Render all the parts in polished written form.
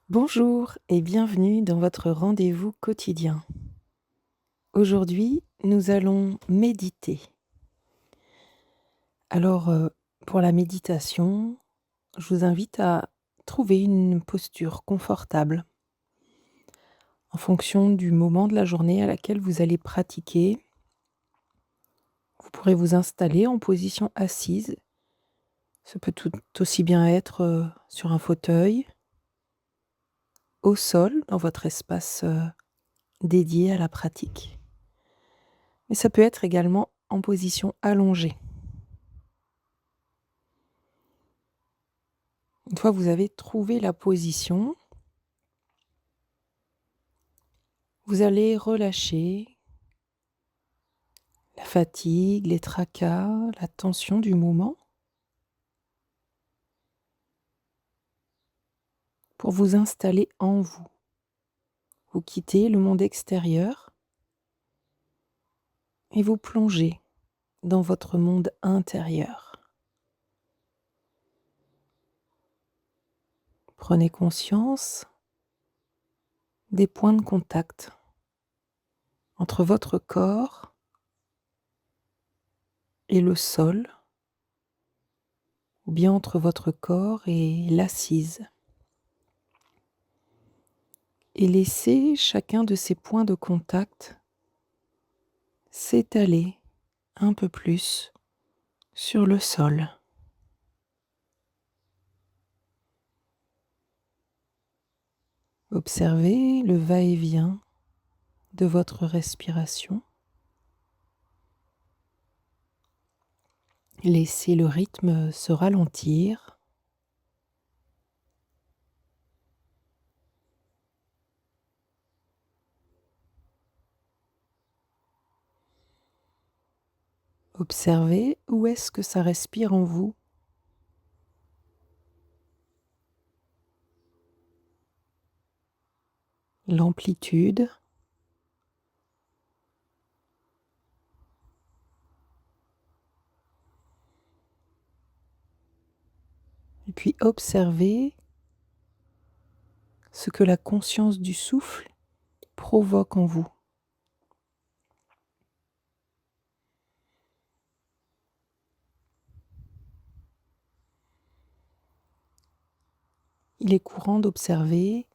Bonjour et bienvenue dans votre rendez-vous quotidien. Aujourd'hui, nous allons méditer. Alors, pour la méditation, je vous invite à trouver une posture confortable en fonction du moment de la journée à laquelle vous allez pratiquer. Vous pourrez vous installer en position assise. Ça peut tout aussi bien être sur un fauteuil, au sol, dans votre espace dédié à la pratique. Mais ça peut être également en position allongée. Une fois que vous avez trouvé la position, vous allez relâcher la fatigue, les tracas, la tension du moment pour vous installer en vous. Vous quittez le monde extérieur et vous plongez dans votre monde intérieur. Prenez conscience des points de contact entre votre corps et le sol, ou bien entre votre corps et l'assise. Et laissez chacun de ces points de contact s'étaler un peu plus sur le sol. Observez le va-et-vient de votre respiration. Laissez le rythme se ralentir. Observez où est-ce que ça respire en vous. L'amplitude. Et puis observez ce que la conscience du souffle provoque en vous. Il est courant d'observer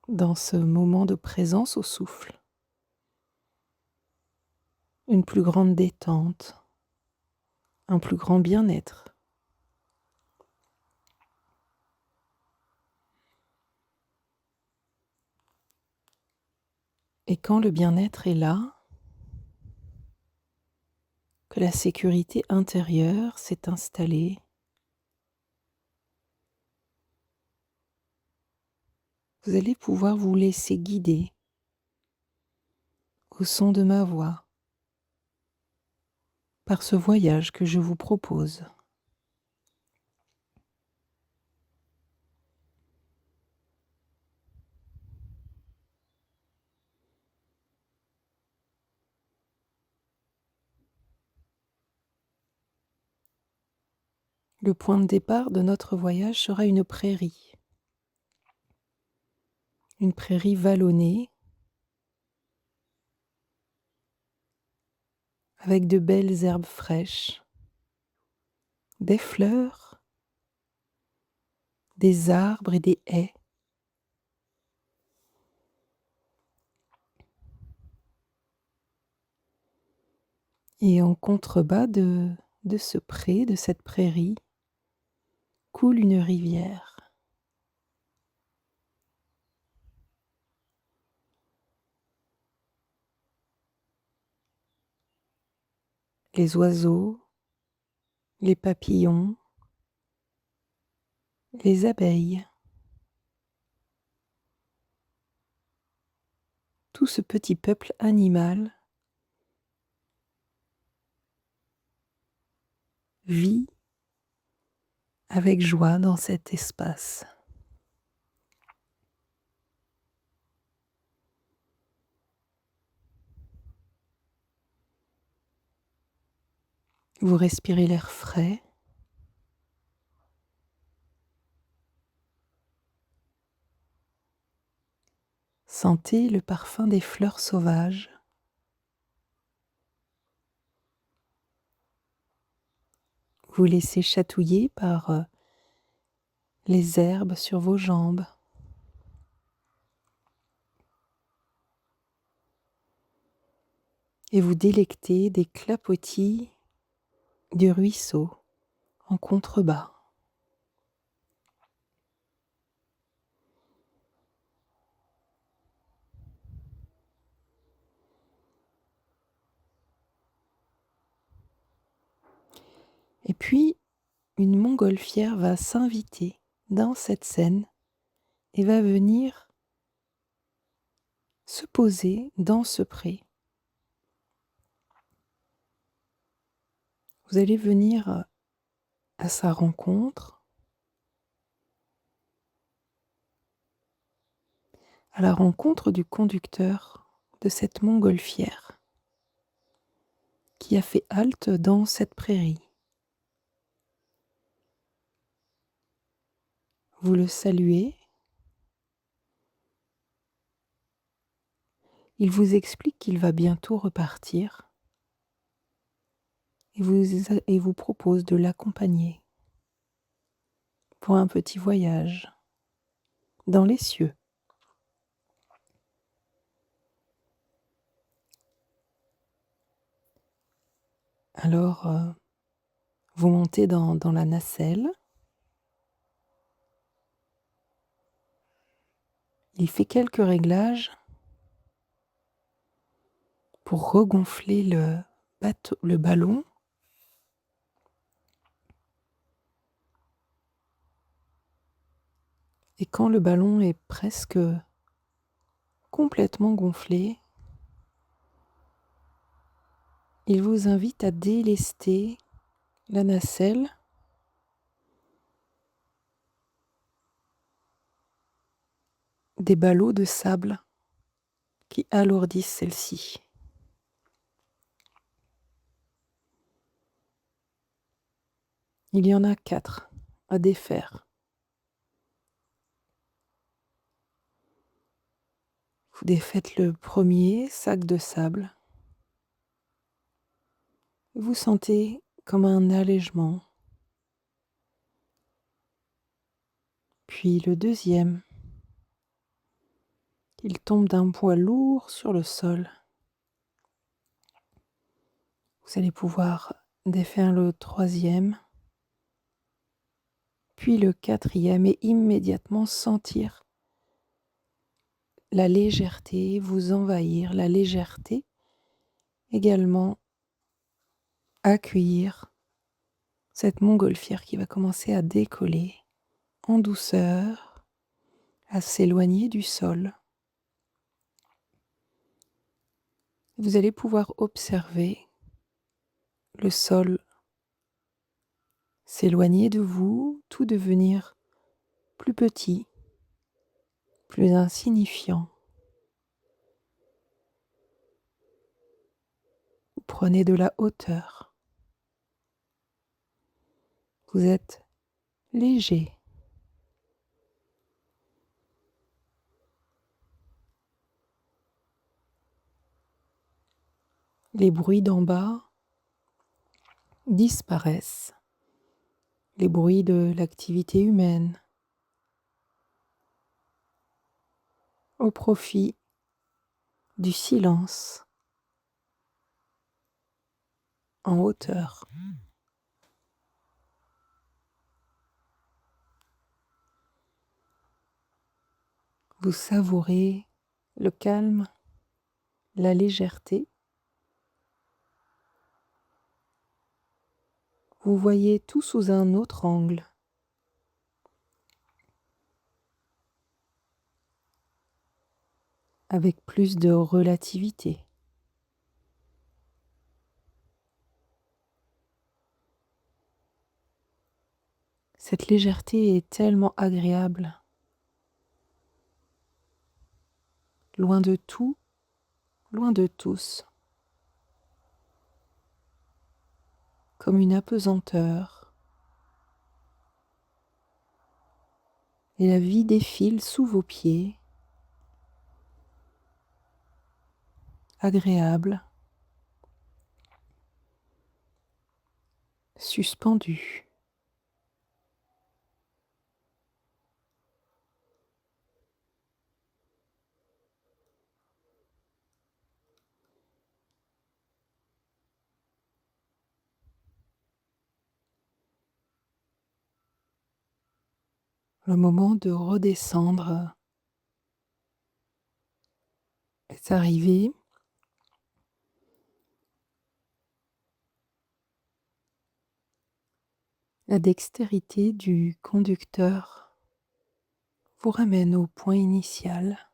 dans ce moment de présence au souffle une plus grande détente, un plus grand bien-être. Et quand le bien-être est là, que la sécurité intérieure s'est installée, vous allez pouvoir vous laisser guider au son de ma voix par ce voyage que je vous propose. Le point de départ de notre voyage sera une prairie vallonnée, avec de belles herbes fraîches, des fleurs, des arbres et des haies. Et en contrebas de ce pré, de cette prairie, coule une rivière. Les oiseaux, les papillons, les abeilles, tout ce petit peuple animal vit avec joie dans cet espace. Vous respirez l'air frais, . Sentez le parfum des fleurs sauvages. Vous laissez chatouiller par les herbes sur vos jambes. Et vous délectez des clapotis du ruisseau en contrebas. Et puis, une montgolfière va s'inviter dans cette scène et va venir se poser dans ce pré. Vous allez venir à sa rencontre, à la rencontre du conducteur de cette montgolfière qui a fait halte dans cette prairie. Vous le saluez. Il vous explique qu'il va bientôt repartir et vous propose de l'accompagner pour un petit voyage dans les cieux. Alors, vous montez dans la nacelle. Il fait quelques réglages pour regonfler le ballon. Et quand le ballon est presque complètement gonflé, il vous invite à délester la nacelle des ballots de sable qui alourdissent celle-ci. Il y en a 4 à défaire. Vous défaites le premier sac de sable. Vous sentez comme un allègement. Puis le deuxième. Il tombe d'un poids lourd sur le sol. Vous allez pouvoir défaire le troisième, puis le quatrième et immédiatement sentir la légèreté vous envahir, la légèreté également accueillir cette montgolfière qui va commencer à décoller en douceur, à s'éloigner du sol. Vous allez pouvoir observer le sol s'éloigner de vous, tout devenir plus petit, plus insignifiant. Vous prenez de la hauteur. Vous êtes léger. Les bruits d'en bas disparaissent. Les bruits de l'activité humaine au profit du silence en hauteur. Vous savourez le calme, la légèreté. Vous voyez tout sous un autre angle. Avec plus de relativité. Cette légèreté est tellement agréable. Loin de tout, loin de tous. Comme une apesanteur. Et la vie défile sous vos pieds. agréable, suspendu. Le moment de redescendre est arrivé. La dextérité du conducteur vous ramène au point initial,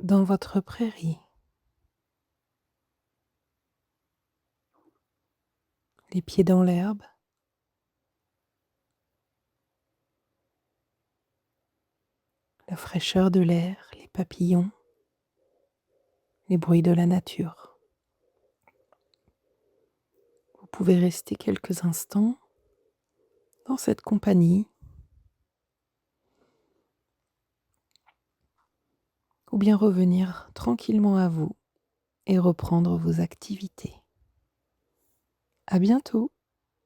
dans votre prairie. Les pieds dans l'herbe, la fraîcheur de l'air, les papillons, les bruits de la nature. Vous pouvez rester quelques instants dans cette compagnie ou bien revenir tranquillement à vous et reprendre vos activités. À bientôt!